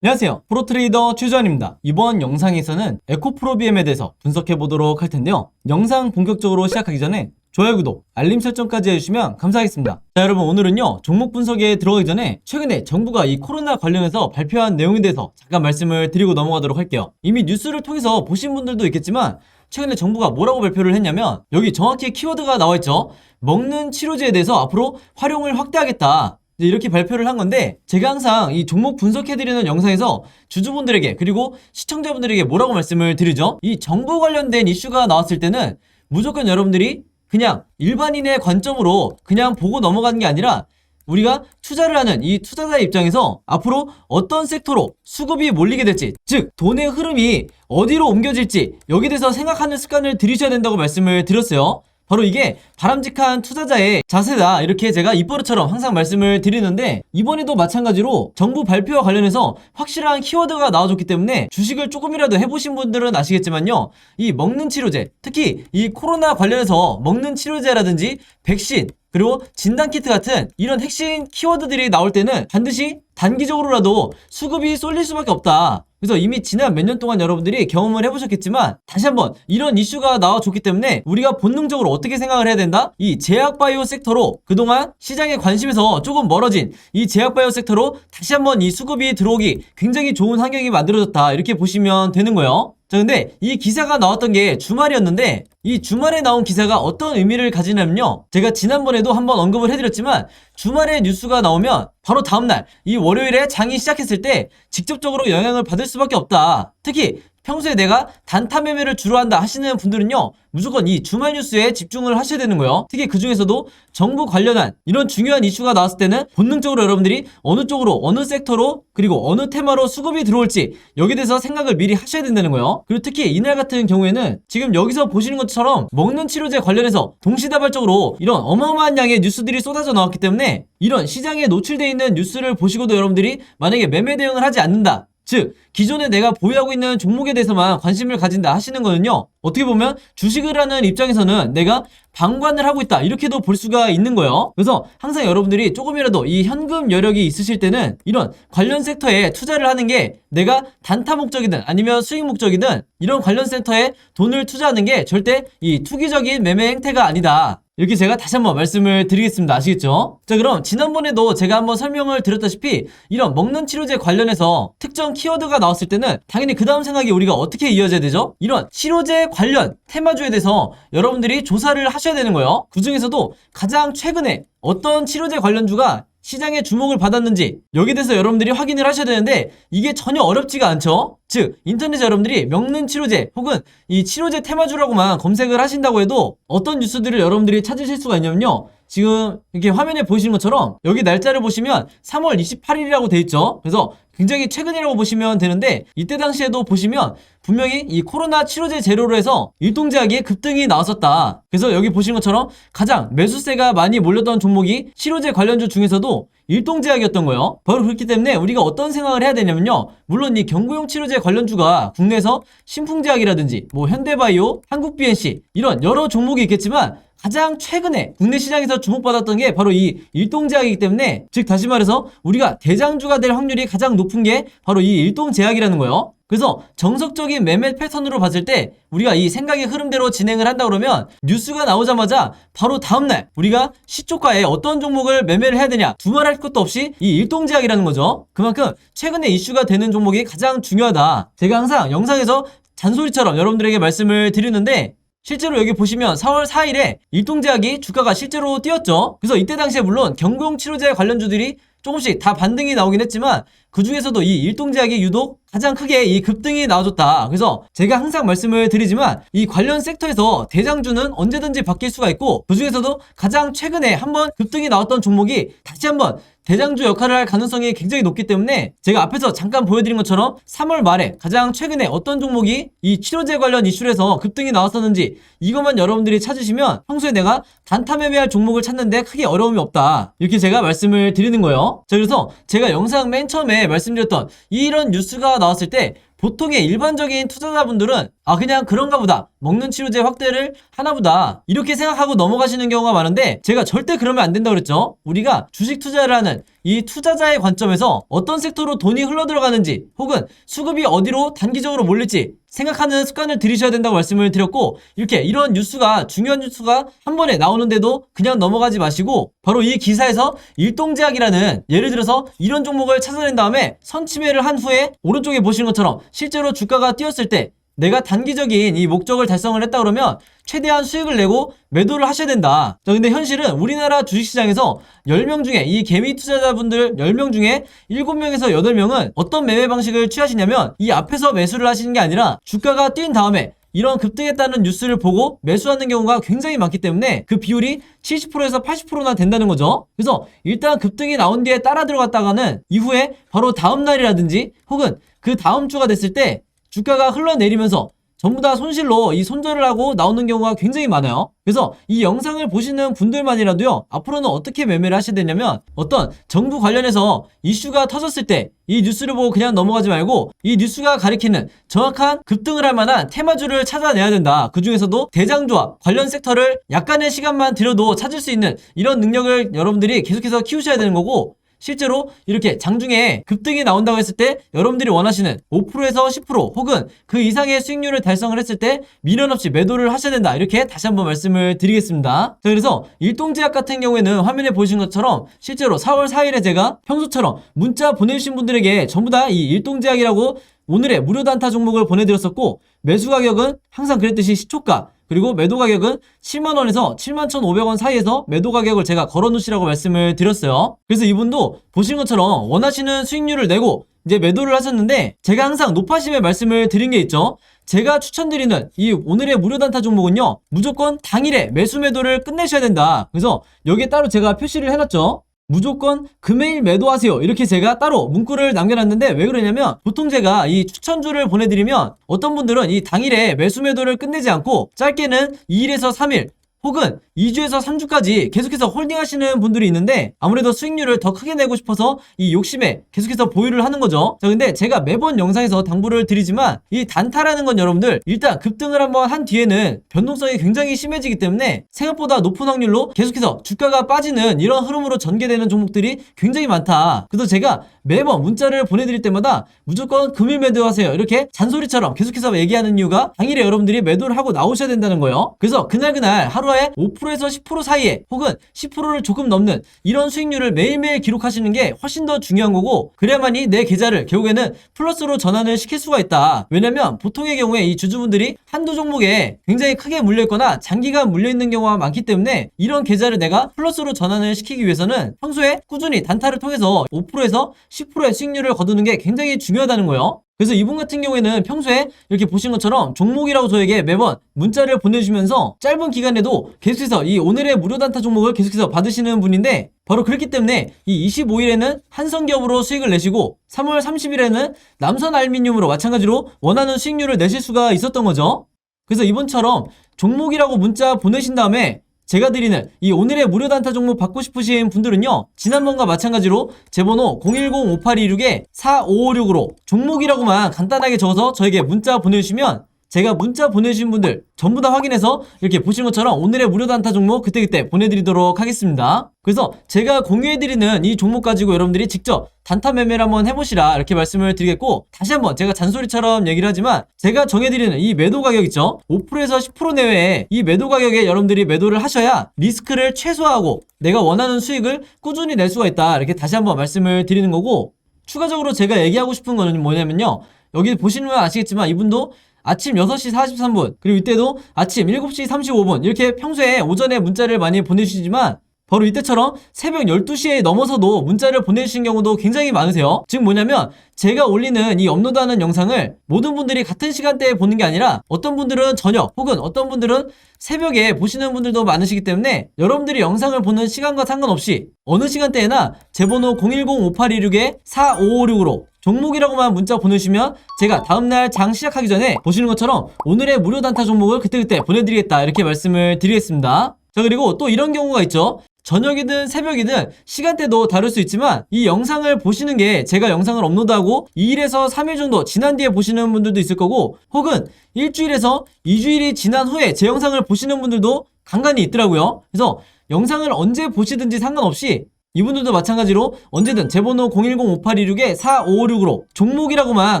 안녕하세요. 프로트레이더 최주환입니다. 이번 영상에서는 에코프로비엠에 대해서 분석해 보도록 할 텐데요. 영상 본격적으로 시작하기 전에 좋아요, 구독, 알림 설정까지 해주시면 감사하겠습니다. 자, 여러분, 오늘은요 종목 분석에 들어가기 전에 최근에 정부가 이 코로나 관련해서 발표한 내용에 대해서 잠깐 말씀을 드리고 넘어가도록 할게요. 이미 뉴스를 통해서 보신 분들도 있겠지만 최근에 정부가 뭐라고 발표를 했냐면, 여기 정확히 키워드가 나와있죠. 먹는 치료제에 대해서 앞으로 활용을 확대하겠다, 이렇게 발표를 한 건데, 제가 항상 이 종목 분석해드리는 영상에서 주주분들에게 그리고 시청자분들에게 뭐라고 말씀을 드리죠? 이 정부 관련된 이슈가 나왔을 때는 무조건 여러분들이 그냥 일반인의 관점으로 그냥 보고 넘어가는 게 아니라, 우리가 투자를 하는 이 투자자의 입장에서 앞으로 어떤 섹터로 수급이 몰리게 될지, 즉 돈의 흐름이 어디로 옮겨질지, 여기에 대해서 생각하는 습관을 들이셔야 된다고 말씀을 드렸어요. 바로 이게 바람직한 투자자의 자세다, 이렇게 제가 입버릇처럼 항상 말씀을 드리는데, 이번에도 마찬가지로 정부 발표와 관련해서 확실한 키워드가 나와줬기 때문에 주식을 조금이라도 해보신 분들은 아시겠지만요, 이 먹는 치료제, 특히 이 코로나 관련해서 먹는 치료제라든지 백신, 그리고 진단키트 같은 이런 핵심 키워드들이 나올 때는 반드시 단기적으로라도 수급이 쏠릴 수밖에 없다. 그래서 이미 지난 몇 년 동안 여러분들이 경험을 해보셨겠지만, 다시 한번 이런 이슈가 나와줬기 때문에 우리가 본능적으로 어떻게 생각을 해야 된다? 이 제약바이오 섹터로, 그동안 시장의 관심에서 조금 멀어진 이 제약바이오 섹터로 다시 한번 이 수급이 들어오기 굉장히 좋은 환경이 만들어졌다, 이렇게 보시면 되는 거예요. 자, 근데 이 기사가 나왔던 게 주말이었는데, 이 주말에 나온 기사가 어떤 의미를 가지냐면요, 제가 지난번에도 한번 언급을 해드렸지만, 주말에 뉴스가 나오면 바로 다음날 이 월요일에 장이 시작했을 때 직접적으로 영향을 받을 수밖에 없다. 특히 평소에 내가 단타 매매를 주로 한다 하시는 분들은요, 무조건 이 주말 뉴스에 집중을 하셔야 되는 거예요. 특히 그 중에서도 정부 관련한 이런 중요한 이슈가 나왔을 때는 본능적으로 여러분들이 어느 쪽으로, 어느 섹터로, 그리고 어느 테마로 수급이 들어올지, 여기에 대해서 생각을 미리 하셔야 된다는 거예요. 그리고 특히 이날 같은 경우에는 지금 여기서 보시는 것처럼 먹는 치료제 관련해서 동시다발적으로 이런 어마어마한 양의 뉴스들이 쏟아져 나왔기 때문에, 이런 시장에 노출되어 있는 뉴스를 보시고도 여러분들이 만약에 매매 대응을 하지 않는다, 즉 기존에 내가 보유하고 있는 종목에 대해서만 관심을 가진다 하시는 거는요, 어떻게 보면 주식을 하는 입장에서는 내가 방관을 하고 있다, 이렇게도 볼 수가 있는 거예요. 그래서 항상 여러분들이 조금이라도 이 현금 여력이 있으실 때는 이런 관련 섹터에 투자를 하는 게, 내가 단타 목적이든 아니면 수익 목적이든 이런 관련 섹터에 돈을 투자하는 게 절대 이 투기적인 매매 행태가 아니다, 이렇게 제가 다시 한번 말씀을 드리겠습니다. 아시겠죠? 자, 그럼 지난번에도 제가 한번 설명을 드렸다시피 이런 먹는 치료제 관련해서 특정 키워드가 나왔을 때는 당연히 그 다음 생각이 우리가 어떻게 이어져야 되죠? 이런 치료제 관련 테마주에 대해서 여러분들이 조사를 하셔야 되는 거예요. 그 중에서도 가장 최근에 어떤 치료제 관련주가 시장의 주목을 받았는지, 여기에 대해서 여러분들이 확인을 하셔야 되는데, 이게 전혀 어렵지가 않죠? 즉 인터넷에 여러분들이 먹는 치료제 혹은 이 치료제 테마주라고만 검색을 하신다고 해도 어떤 뉴스들을 여러분들이 찾으실 수가 있냐면요, 지금 이렇게 화면에 보이시는 것처럼 여기 날짜를 보시면 3월 28일이라고 돼 있죠. 그래서 굉장히 최근이라고 보시면 되는데, 이때 당시에도 보시면 분명히 이 코로나 치료제 재료로 해서 일동제약의 급등이 나왔었다. 그래서 여기 보시는 것처럼 가장 매수세가 많이 몰렸던 종목이 치료제 관련주 중에서도 일동제약이었던 거예요. 바로 그렇기 때문에 우리가 어떤 생각을 해야 되냐면요, 물론 이 경구용 치료제 관련주가 국내에서 신풍제약이라든지 뭐 현대바이오, 한국BNC 이런 여러 종목이 있겠지만, 가장 최근에 국내 시장에서 주목받았던 게 바로 이 일동제약이기 때문에, 즉 다시 말해서 우리가 대장주가 될 확률이 가장 높은 게 바로 이 일동제약이라는 거예요. 그래서 정석적인 매매 패턴으로 봤을 때 우리가 이 생각의 흐름대로 진행을 한다 그러면, 뉴스가 나오자마자 바로 다음날 우리가 시초가에 어떤 종목을 매매를 해야 되냐 두말할 것도 없이 이 일동제약이라는 거죠. 그만큼 최근에 이슈가 되는 종목이 가장 중요하다. 제가 항상 영상에서 잔소리처럼 여러분들에게 말씀을 드리는데, 실제로 여기 보시면 4월 4일에 일동제약이 주가가 실제로 뛰었죠. 그래서 이때 당시에 물론 경구용 치료제 관련주들이 조금씩 다 반등이 나오긴 했지만, 그 중에서도 이 일동제약이 유독 가장 크게 이 급등이 나와줬다. 그래서 제가 항상 말씀을 드리지만, 이 관련 섹터에서 대장주는 언제든지 바뀔 수가 있고, 그 중에서도 가장 최근에 한번 급등이 나왔던 종목이 다시 한번 대장주 역할을 할 가능성이 굉장히 높기 때문에, 제가 앞에서 잠깐 보여드린 것처럼 3월 말에 가장 최근에 어떤 종목이 이 치료제 관련 이슈로 해서 급등이 나왔었는지, 이것만 여러분들이 찾으시면 평소에 내가 단타 매매할 종목을 찾는데 크게 어려움이 없다, 이렇게 제가 말씀을 드리는 거예요. 자, 그래서 제가 영상 맨 처음에 말씀드렸던 이런 뉴스가 나왔을 때 보통의 일반적인 투자자분들은 그냥 그런가 보다, 먹는 치료제 확대를 하나 보다, 이렇게 생각하고 넘어가시는 경우가 많은데, 제가 절대 그러면 안 된다고 그랬죠. 우리가 주식 투자를 하는 이 투자자의 관점에서 어떤 섹터로 돈이 흘러들어가는지, 혹은 수급이 어디로 단기적으로 몰릴지 생각하는 습관을 들이셔야 된다고 말씀을 드렸고, 이런 뉴스가, 중요한 뉴스가 한 번에 나오는데도 그냥 넘어가지 마시고, 바로 이 기사에서 일동제약이라는, 예를 들어서 이런 종목을 찾아낸 다음에 선침해를 한 후에 오른쪽에 보시는 것처럼 실제로 주가가 뛰었을 때 내가 단기적인 이 목적을 달성을 했다 그러면 최대한 수익을 내고 매도를 하셔야 된다. 자, 근데 현실은 우리나라 주식시장에서 10명 중에, 이 개미 투자자분들 10명 중에 7명에서 8명은 어떤 매매 방식을 취하시냐면, 이 앞에서 매수를 하시는 게 아니라 주가가 뛴 다음에 이런 급등했다는 뉴스를 보고 매수하는 경우가 굉장히 많기 때문에 그 비율이 70%에서 80%나 된다는 거죠. 그래서 일단 급등이 나온 뒤에 따라 들어갔다가는 이후에 바로 다음 날이라든지 혹은 그 다음 주가 됐을 때 주가가 흘러내리면서 전부 다 손실로 이 손절을 하고 나오는 경우가 굉장히 많아요. 그래서 이 영상을 보시는 분들만이라도요, 앞으로는 어떻게 매매를 하셔야 되냐면, 어떤 정부 관련해서 이슈가 터졌을 때 이 뉴스를 보고 그냥 넘어가지 말고 이 뉴스가 가리키는 정확한 급등을 할 만한 테마주를 찾아내야 된다. 그 중에서도 대장주와 관련 섹터를 약간의 시간만 들여도 찾을 수 있는 이런 능력을 여러분들이 계속해서 키우셔야 되는 거고, 실제로 이렇게 장중에 급등이 나온다고 했을 때 여러분들이 원하시는 5%에서 10% 혹은 그 이상의 수익률을 달성을 했을 때 미련 없이 매도를 하셔야 된다. 이렇게 다시 한번 말씀을 드리겠습니다. 자, 그래서 일동제약 같은 경우에는 화면에 보시는 것처럼 실제로 4월 4일에 제가 평소처럼 문자 보내주신 분들에게 전부 다 이 일동제약이라고 오늘의 무료 단타 종목을 보내드렸었고, 매수 가격은 항상 그랬듯이 시초가, 그리고 매도 가격은 7만원에서 71,500원 사이에서 매도 가격을 제가 걸어놓으시라고 말씀을 드렸어요. 그래서 이분도 보신 것처럼 원하시는 수익률을 내고 이제 매도를 하셨는데, 제가 항상 높아심에 말씀을 드린 게 있죠. 제가 추천드리는 이 오늘의 무료 단타 종목은요, 무조건 당일에 매수 매도를 끝내셔야 된다. 그래서 여기에 따로 제가 표시를 해놨죠. 무조건 금요일 매도하세요. 이렇게 제가 따로 문구를 남겨놨는데, 왜 그러냐면 보통 제가 이 추천주를 보내드리면 어떤 분들은 이 당일에 매수 매도를 끝내지 않고 짧게는 2일에서 3일 혹은 2주에서 3주까지 계속해서 홀딩하시는 분들이 있는데, 아무래도 수익률을 더 크게 내고 싶어서 이 욕심에 계속해서 보유를 하는 거죠. 자, 근데 제가 매번 영상에서 당부를 드리지만, 이 단타라는 건 여러분들 일단 급등을 한번 한 뒤에는 변동성이 굉장히 심해지기 때문에 생각보다 높은 확률로 계속해서 주가가 빠지는 이런 흐름으로 전개되는 종목들이 굉장히 많다. 그래서 제가 매번 문자를 보내드릴 때마다 무조건 금일 매도하세요, 이렇게 잔소리처럼 계속해서 얘기하는 이유가, 당일에 여러분들이 매도를 하고 나오셔야 된다는 거예요. 그래서 그날 하루에 5%에서 10% 사이에 혹은 10%를 조금 넘는 이런 수익률을 매일매일 기록하시는 게 훨씬 더 중요한 거고, 그래야만이 내 계좌를 결국에는 플러스로 전환을 시킬 수가 있다. 왜냐면 보통의 경우에 이 주주분들이 한두 종목에 굉장히 크게 물려있거나 장기간 물려있는 경우가 많기 때문에, 이런 계좌를 내가 플러스로 전환을 시키기 위해서는 평소에 꾸준히 단타를 통해서 5%에서 10%의 수익률을 거두는 게 굉장히 중요하다는 거예요. 그래서 이분 같은 경우에는 평소에 이렇게 보신 것처럼 종목이라고 저에게 매번 문자를 보내주시면서 짧은 기간에도 계속해서 이 오늘의 무료 단타 종목을 계속해서 받으시는 분인데, 바로 그렇기 때문에 이 25일에는 한성기업으로 수익을 내시고 3월 30일에는 남선알미늄으로 마찬가지로 원하는 수익률을 내실 수가 있었던 거죠. 그래서 이번처럼 종목이라고 문자 보내신 다음에 제가 드리는 이 오늘의 무료 단타 종목 받고 싶으신 분들은요, 지난번과 마찬가지로 제 번호 010-5826-4556으로 종목이라고만 간단하게 적어서 저에게 문자 보내주시면, 제가 문자 보내주신 분들 전부 다 확인해서 이렇게 보시는 것처럼 오늘의 무료 단타 종목 그때그때 보내드리도록 하겠습니다. 그래서 제가 공유해드리는 이 종목 가지고 여러분들이 직접 단타 매매를 한번 해보시라, 이렇게 말씀을 드리겠고, 다시 한번 제가 잔소리처럼 얘기를 하지만 제가 정해드리는 이 매도 가격 있죠, 5%에서 10% 내외에 이 매도 가격에 여러분들이 매도를 하셔야 리스크를 최소화하고 내가 원하는 수익을 꾸준히 낼 수가 있다, 이렇게 다시 한번 말씀을 드리는 거고, 추가적으로 제가 얘기하고 싶은 거는 뭐냐면요, 여기 보시면 아시겠지만 이분도 아침 6시 43분 그리고 이때도 아침 7시 35분 이렇게 평소에 오전에 문자를 많이 보내주시지만, 바로 이때처럼 새벽 12시에 넘어서도 문자를 보내주신 경우도 굉장히 많으세요. 즉 뭐냐면, 제가 올리는 이 업로드하는 영상을 모든 분들이 같은 시간대에 보는 게 아니라 어떤 분들은 저녁 혹은 어떤 분들은 새벽에 보시는 분들도 많으시기 때문에, 여러분들이 영상을 보는 시간과 상관없이 어느 시간대에나 제 번호 010-5826-4556으로 종목이라고만 문자 보내주시면 제가 다음날 장 시작하기 전에 보시는 것처럼 오늘의 무료 단타 종목을 그때그때 보내드리겠다, 이렇게 말씀을 드리겠습니다. 자, 그리고 또 이런 경우가 있죠. 저녁이든 새벽이든 시간대도 다를 수 있지만 이 영상을 보시는 게 제가 영상을 업로드하고 2일에서 3일 정도 지난 뒤에 보시는 분들도 있을 거고 혹은 일주일에서 2주일이 지난 후에 제 영상을 보시는 분들도 간간히 있더라고요. 그래서 영상을 언제 보시든지 상관없이 이분들도 마찬가지로 언제든 제 번호 010-5826-4556으로 종목이라고만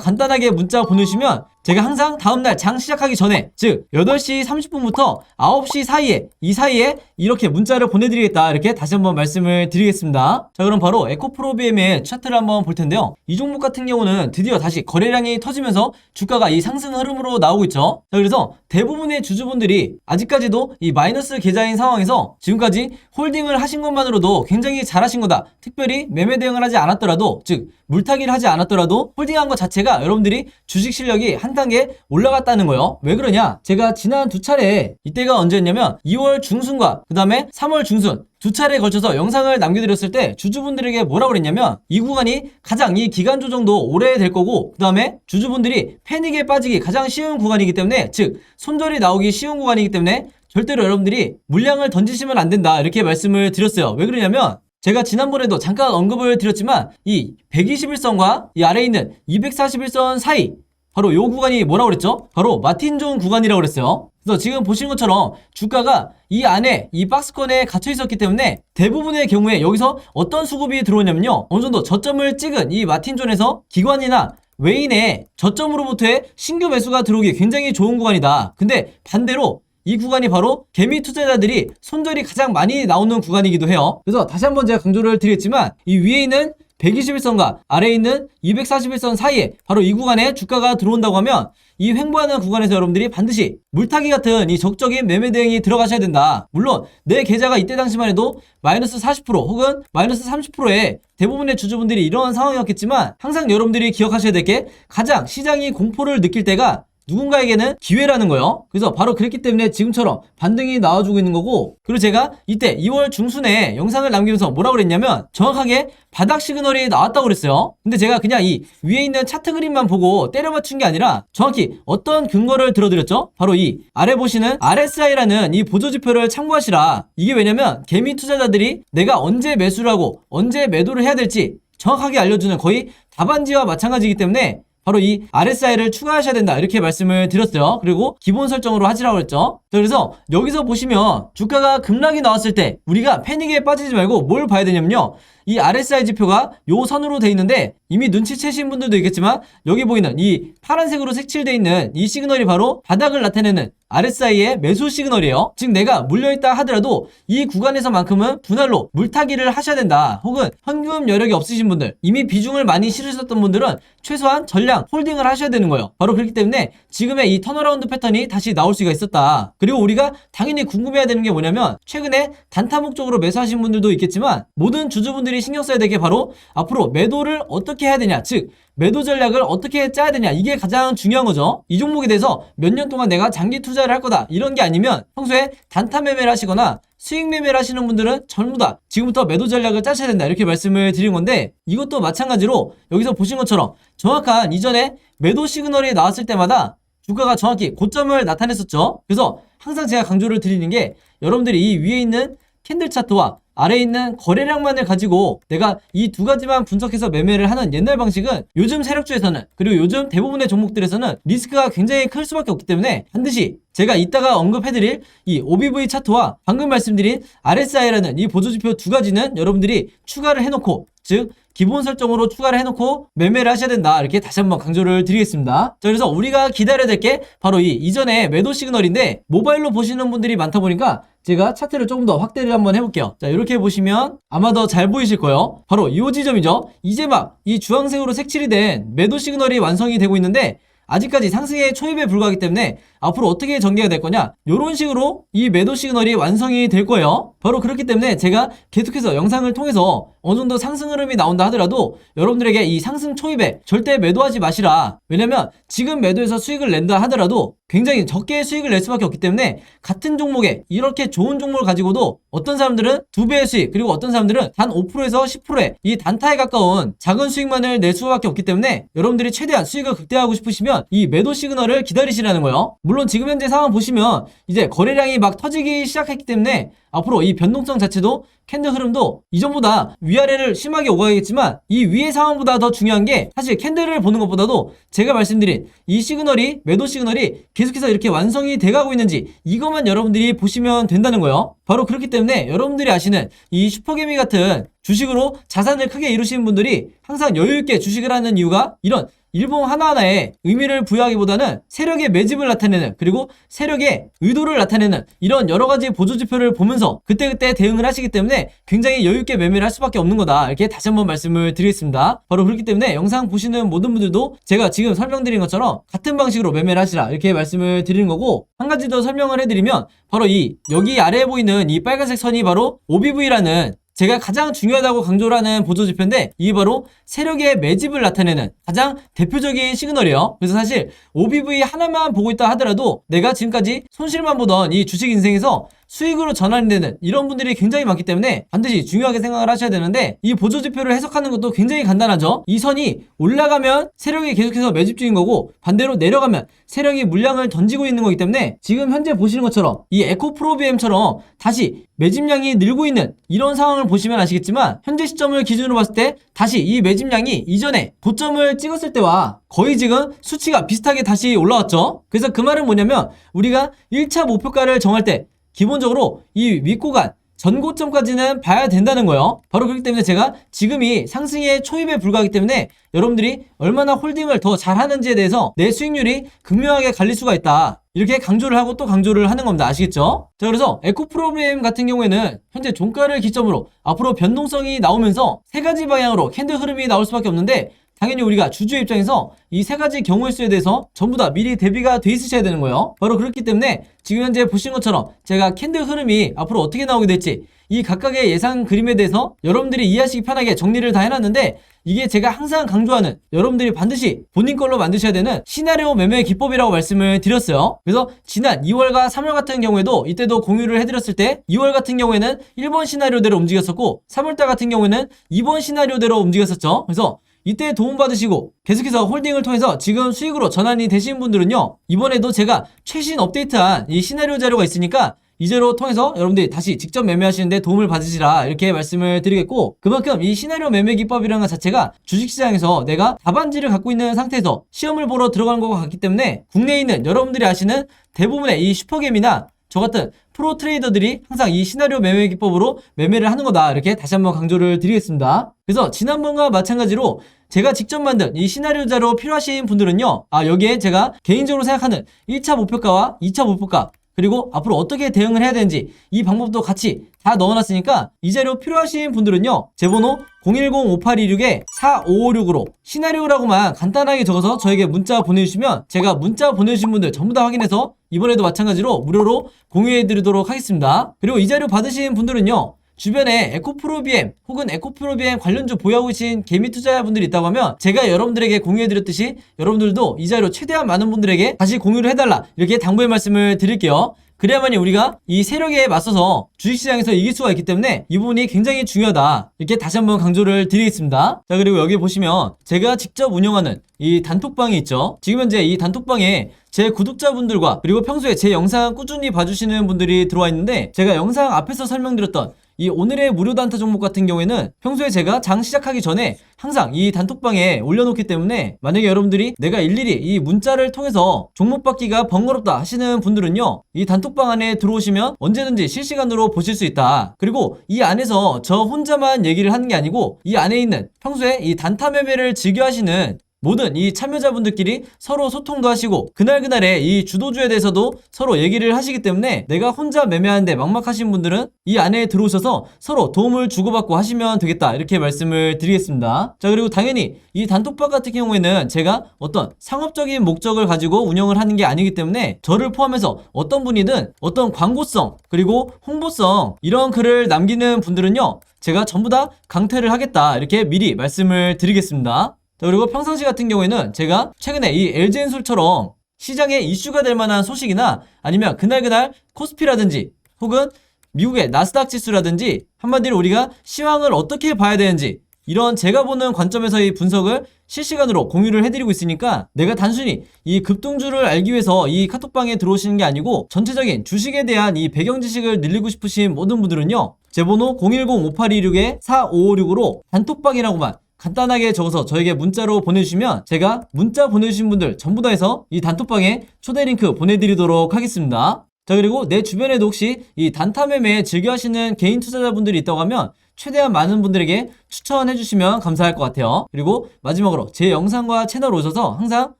간단하게 문자 보내주시면 제가 항상 다음날 장 시작하기 전에 즉 8시 30분부터 9시 사이에 이 사이에 이렇게 문자를 보내드리겠다 이렇게 다시 한번 말씀을 드리겠습니다. 자 그럼 바로 에코프로비엠의 차트를 한번 볼 텐데요. 이 종목 같은 경우는 드디어 다시 거래량이 터지면서 주가가 이 상승 흐름으로 나오고 있죠. 자 그래서 대부분의 주주분들이 아직까지도 이 마이너스 계좌인 상황에서 지금까지 홀딩을 하신 것만으로도 굉장히 잘하신 거다. 특별히 매매 대응을 하지 않았더라도 즉 물타기를 하지 않았더라도 홀딩한 것 자체가 여러분들이 주식 실력이 한 단계 올라갔다는 거예요. 왜 그러냐? 제가 지난 두 차례 이때가 언제였냐면 2월 중순과 그 다음에 3월 중순 두 차례에 걸쳐서 영상을 남겨드렸을 때 주주분들에게 뭐라고 그랬냐면 이 구간이 가장 이 기간 조정도 오래 될 거고 그 다음에 주주분들이 패닉에 빠지기 가장 쉬운 구간이기 때문에 즉 손절이 나오기 쉬운 구간이기 때문에 절대로 여러분들이 물량을 던지시면 안 된다 이렇게 말씀을 드렸어요. 왜 그러냐면 제가 지난번에도 잠깐 언급을 드렸지만 이 121선과 이 아래에 있는 241선 사이 바로 요 구간이 뭐라고 그랬죠? 바로 마틴존 구간이라고 그랬어요. 그래서 지금 보시는 것처럼 주가가 이 안에 이 박스권에 갇혀 있었기 때문에 대부분의 경우에 여기서 어떤 수급이 들어오냐면요. 어느 정도 저점을 찍은 이 마틴존에서 기관이나 외인의 저점으로부터의 신규 매수가 들어오기 굉장히 좋은 구간이다. 근데 반대로 이 구간이 바로 개미 투자자들이 손절이 가장 많이 나오는 구간이기도 해요. 그래서 다시 한번 제가 강조를 드리겠지만 이 위에 있는 121선과 아래에 있는 241선 사이에 바로 이 구간에 주가가 들어온다고 하면 이 횡보하는 구간에서 여러분들이 반드시 물타기 같은 이 적극적인 매매 대응이 들어가셔야 된다. 물론 내 계좌가 이때 당시만 해도 마이너스 40% 혹은 마이너스 30%의 대부분의 주주분들이 이런 상황이었겠지만 항상 여러분들이 기억하셔야 될 게 가장 시장이 공포를 느낄 때가 누군가에게는 기회라는 거예요. 그래서 바로 그랬기 때문에 지금처럼 반등이 나와주고 있는 거고 그리고 제가 이때 2월 중순에 영상을 남기면서 뭐라고 그랬냐면 정확하게 바닥 시그널이 나왔다고 그랬어요. 근데 제가 그냥 이 위에 있는 차트 그림만 보고 때려 맞춘 게 아니라 정확히 어떤 근거를 들어드렸죠? 바로 이 아래 보시는 RSI라는 이 보조지표를 참고하시라. 이게 왜냐면 개미 투자자들이 내가 언제 매수를 하고 언제 매도를 해야 될지 정확하게 알려주는 거의 답안지와 마찬가지이기 때문에 바로 이 RSI를 추가하셔야 된다 이렇게 말씀을 드렸어요. 그리고 기본 설정으로 하시라고 했죠. 그래서 여기서 보시면 주가가 급락이 나왔을 때 우리가 패닉에 빠지지 말고 뭘 봐야 되냐면요. 이 RSI 지표가 요 선으로 돼 있는데 이미 눈치채신 분들도 있겠지만 여기 보이는 이 파란색으로 색칠되어 있는 이 시그널이 바로 바닥을 나타내는 RSI의 매수 시그널이에요. 즉 내가 물려있다 하더라도 이 구간에서만큼은 분할로 물타기를 하셔야 된다. 혹은 현금 여력이 없으신 분들 이미 비중을 많이 실으셨던 분들은 최소한 전량 홀딩을 하셔야 되는 거예요. 바로 그렇기 때문에 지금의 이 턴어라운드 패턴이 다시 나올 수가 있었다. 그리고 우리가 당연히 궁금해야 되는 게 뭐냐면 최근에 단타 목적으로 매수하신 분들도 있겠지만 모든 주주분들이 신경 써야 될 게 바로 앞으로 매도를 어떻게 해야 되냐 즉 매도 전략을 어떻게 짜야 되냐 이게 가장 중요한 거죠. 이 종목에 대해서 몇 년 동안 내가 장기 투자를 할 거다 이런 게 아니면 평소에 단타 매매를 하시거나 수익 매매를 하시는 분들은 전부 다 지금부터 매도 전략을 짜셔야 된다 이렇게 말씀을 드린 건데 이것도 마찬가지로 여기서 보신 것처럼 정확한 이전에 매도 시그널이 나왔을 때마다 주가가 정확히 고점을 나타냈었죠. 그래서 항상 제가 강조를 드리는 게 여러분들이 이 위에 있는 캔들 차트와 아래에 있는 거래량만을 가지고 내가 이 두 가지만 분석해서 매매를 하는 옛날 방식은 요즘 세력주에서는 그리고 요즘 대부분의 종목들에서는 리스크가 굉장히 클 수밖에 없기 때문에 반드시 제가 이따가 언급해드릴 이 OBV 차트와 방금 말씀드린 RSI라는 이 보조지표 두 가지는 여러분들이 추가를 해놓고 즉 기본 설정으로 추가를 해놓고 매매를 하셔야 된다 이렇게 다시 한번 강조를 드리겠습니다. 자 그래서 우리가 기다려야 될 게 바로 이 이전에 매도 시그널인데 모바일로 보시는 분들이 많다 보니까 제가 차트를 조금 더 확대를 한번 해볼게요. 자 이렇게 보시면 아마 더 잘 보이실 거예요. 바로 이 지점이죠. 이제 막 이 주황색으로 색칠이 된 매도 시그널이 완성이 되고 있는데 아직까지 상승의 초입에 불과하기 때문에 앞으로 어떻게 전개가 될 거냐 이런 식으로 이 매도 시그널이 완성이 될 거예요. 바로 그렇기 때문에 제가 계속해서 영상을 통해서 어느 정도 상승 흐름이 나온다 하더라도 여러분들에게 이 상승 초입에 절대 매도하지 마시라. 왜냐면 지금 매도해서 수익을 낸다 하더라도 굉장히 적게 수익을 낼 수밖에 없기 때문에 같은 종목에 이렇게 좋은 종목을 가지고도 어떤 사람들은 2배의 수익 그리고 어떤 사람들은 단 5%에서 10%의 이 단타에 가까운 작은 수익만을 낼 수밖에 없기 때문에 여러분들이 최대한 수익을 극대화하고 싶으시면 이 매도 시그널을 기다리시라는 거예요. 물론 지금 현재 상황 보시면 이제 거래량이 막 터지기 시작했기 때문에 앞으로 이 변동성 자체도 캔들 흐름도 이전보다 위아래를 심하게 오가겠지만 이 위의 상황보다 더 중요한 게 사실 캔들을 보는 것보다도 제가 말씀드린 이 시그널이 매도 시그널이 계속해서 이렇게 완성이 돼가고 있는지 이것만 여러분들이 보시면 된다는 거예요. 바로 그렇기 때문에 여러분들이 아시는 이 슈퍼개미 같은 주식으로 자산을 크게 이루시는 분들이 항상 여유있게 주식을 하는 이유가 이런 일봉 하나하나에 의미를 부여하기보다는 세력의 매집을 나타내는 그리고 세력의 의도를 나타내는 이런 여러가지 보조지표를 보면서 그때그때 대응을 하시기 때문에 굉장히 여유있게 매매를 할 수밖에 없는 거다, 이렇게 다시 한번 말씀을 드리겠습니다. 바로 그렇기 때문에 영상 보시는 모든 분들도 제가 지금 설명드린 것처럼 같은 방식으로 매매를 하시라, 이렇게 말씀을 드리는 거고, 한 가지 더 설명을 해드리면 바로 이 여기 아래에 보이는 이 빨간색 선이 바로 OBV라는 제가 가장 중요하다고 강조를 하는 보조지표인데 이게 바로 세력의 매집을 나타내는 가장 대표적인 시그널이에요. 그래서 사실 OBV 하나만 보고 있다 하더라도 내가 지금까지 손실만 보던 이 주식 인생에서 수익으로 전환이 되는 이런 분들이 굉장히 많기 때문에 반드시 중요하게 생각을 하셔야 되는데, 이 보조지표를 해석하는 것도 굉장히 간단하죠. 이 선이 올라가면 세력이 계속해서 매집 중인 거고 반대로 내려가면 세력이 물량을 던지고 있는 거기 때문에 지금 현재 보시는 것처럼 이 에코프로비엠처럼 다시 매집량이 늘고 있는 이런 상황을 보시면 아시겠지만 현재 시점을 기준으로 봤을 때 다시 이 매집량이 이전에 고점을 찍었을 때와 거의 지금 수치가 비슷하게 다시 올라왔죠. 그래서 그 말은 뭐냐면 우리가 1차 목표가를 정할 때 기본적으로 이 윗구간 전고점까지는 봐야 된다는 거예요. 바로 그렇기 때문에 제가 지금이 상승의 초입에 불과하기 때문에 여러분들이 얼마나 홀딩을 더 잘하는지에 대해서 내 수익률이 극명하게 갈릴 수가 있다, 이렇게 강조를 하고 또 강조를 하는 겁니다. 아시겠죠? 자, 그래서 에코프로비엠 같은 경우에는 현재 종가를 기점으로 앞으로 변동성이 나오면서 세 가지 방향으로 캔들 흐름이 나올 수밖에 없는데, 당연히 우리가 주주의 입장에서 이 세 가지 경우의 수에 대해서 전부 다 미리 대비가 돼 있으셔야 되는 거예요. 바로 그렇기 때문에 지금 현재 보신 것처럼 제가 캔들 흐름이 앞으로 어떻게 나오게 될지 이 각각의 예상 그림에 대해서 여러분들이 이해하시기 편하게 정리를 다 해놨는데, 이게 제가 항상 강조하는 여러분들이 반드시 본인 걸로 만드셔야 되는 시나리오 매매 기법이라고 말씀을 드렸어요. 그래서 지난 2월과 3월 같은 경우에도 이때도 공유를 해드렸을 때 2월 같은 경우에는 1번 시나리오대로 움직였었고 3월달 같은 경우에는 2번 시나리오대로 움직였었죠. 그래서 이때 도움받으시고 계속해서 홀딩을 통해서 지금 수익으로 전환이 되신 분들은요, 이번에도 제가 최신 업데이트한 이 시나리오 자료가 있으니까 이 자료 통해서 여러분들이 다시 직접 매매하시는데 도움을 받으시라, 이렇게 말씀을 드리겠고, 그만큼 이 시나리오 매매 기법이라는 것 자체가 주식시장에서 내가 답안지를 갖고 있는 상태에서 시험을 보러 들어가는 것과 같기 때문에 국내에 있는 여러분들이 아시는 대부분의 이 슈퍼겜이나 저 같은 프로 트레이더들이 항상 이 시나리오 매매 기법으로 매매를 하는 거다, 이렇게 다시 한번 강조를 드리겠습니다. 그래서 지난번과 마찬가지로 제가 직접 만든 이 시나리오 자료 필요하신 분들은요, 여기에 제가 개인적으로 생각하는 1차 목표가와 2차 목표가 그리고 앞으로 어떻게 대응을 해야 되는지 이 방법도 같이 다 넣어놨으니까 이 자료 필요하신 분들은요, 제 번호 010-5826-4556으로 시나리오라고만 간단하게 적어서 저에게 문자 보내주시면 제가 문자 보내주신 분들 전부 다 확인해서 이번에도 마찬가지로 무료로 공유해드리도록 하겠습니다. 그리고 이 자료 받으신 분들은요, 주변에 에코프로비엠 혹은 에코프로비엠 관련주 보유하고 계신 개미 투자자분들이 있다고 하면 제가 여러분들에게 공유해드렸듯이 여러분들도 이 자료 최대한 많은 분들에게 다시 공유를 해달라, 이렇게 당부의 말씀을 드릴게요. 그래야만이 우리가 이 세력에 맞서서 주식시장에서 이길 수가 있기 때문에 이 부분이 굉장히 중요하다, 이렇게 다시 한번 강조를 드리겠습니다. 자, 그리고 여기 보시면 제가 직접 운영하는 이 단톡방이 있죠. 지금 현재 이 단톡방에 제 구독자분들과 그리고 평소에 제 영상 꾸준히 봐주시는 분들이 들어와 있는데, 제가 영상 앞에서 설명드렸던 이 오늘의 무료 단타 종목 같은 경우에는 평소에 제가 장 시작하기 전에 항상 이 단톡방에 올려놓기 때문에 만약에 여러분들이 내가 일일이 이 문자를 통해서 종목 받기가 번거롭다 하시는 분들은요, 이 단톡방 안에 들어오시면 언제든지 실시간으로 보실 수 있다. 그리고 이 안에서 저 혼자만 얘기를 하는 게 아니고 이 안에 있는 평소에 이 단타 매매를 즐겨 하시는 모든 이 참여자분들끼리 서로 소통도 하시고 그날그날의 이 주도주에 대해서도 서로 얘기를 하시기 때문에 내가 혼자 매매하는데 막막하신 분들은 이 안에 들어오셔서 서로 도움을 주고받고 하시면 되겠다, 이렇게 말씀을 드리겠습니다. 자, 그리고 당연히 이 단톡방 같은 경우에는 제가 어떤 상업적인 목적을 가지고 운영을 하는 게 아니기 때문에 저를 포함해서 어떤 분이든 어떤 광고성 그리고 홍보성 이런 글을 남기는 분들은요, 제가 전부 다 강퇴를 하겠다, 이렇게 미리 말씀을 드리겠습니다. 자, 그리고 평상시 같은 경우에는 제가 최근에 이 LG엔솔처럼 시장에 이슈가 될 만한 소식이나 아니면 그날 코스피라든지 혹은 미국의 나스닥 지수라든지 한마디로 우리가 시황을 어떻게 봐야 되는지 이런 제가 보는 관점에서의 분석을 실시간으로 공유를 해드리고 있으니까 내가 단순히 이 급등주를 알기 위해서 이 카톡방에 들어오시는 게 아니고 전체적인 주식에 대한 이 배경 지식을 늘리고 싶으신 모든 분들은요, 제 번호 010-5826-4556으로 단톡방이라고만 간단하게 적어서 저에게 문자로 보내주시면 제가 문자 보내주신 분들 전부 다 해서 이 단톡방에 초대 링크 보내드리도록 하겠습니다. 자, 그리고 내 주변에도 혹시 이 단타 매매 즐겨 하시는 개인 투자자분들이 있다고 하면 최대한 많은 분들에게 추천해 주시면 감사할 것 같아요. 그리고 마지막으로 제 영상과 채널 오셔서 항상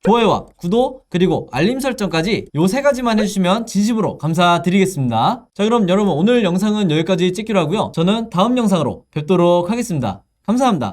좋아요와 구독 그리고 알림 설정까지 요 3가지만 해주시면 진심으로 감사드리겠습니다. 자, 그럼 여러분 오늘 영상은 여기까지 찍기로 하고요. 저는 다음 영상으로 뵙도록 하겠습니다. 감사합니다.